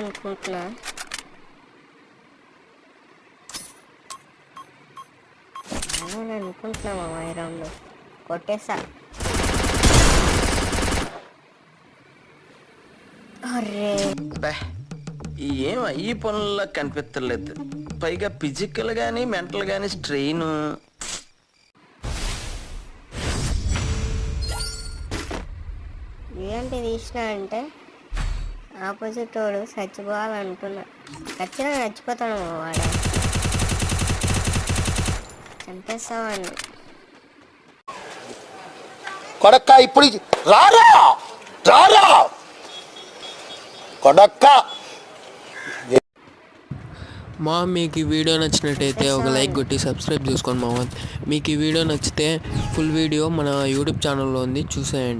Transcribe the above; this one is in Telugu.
అనుకుంటున్నా. మామ ఈ రౌండ్ కొట్టేసా. అరే ఏం ఈ పనుల్లో కనిపించలేదు. పైగా ఫిజికల్ గానీ మెంటల్ గానీ స్ట్రెయిన్. ఏంటి తీసిన అంటే ఆపోజిట్ వాడు చచ్చిపోవాలనుకున్నా. ఖచ్చితంగా చచ్చిపోతాడు వాడు. చంపేస్తావాడిని. కొడక్క ఇప్పుడు రారా రారా కొడక్క. మీకు ఈ వీడియో నచ్చినట్టయితే ఒక లైక్ కొట్టి సబ్స్క్రైబ్ చేసుకోండి మామ. మీకు ఈ వీడియో నచ్చితే ఫుల్ వీడియో మన యూట్యూబ్ ఛానల్లో ఉంది, చూసేయండి.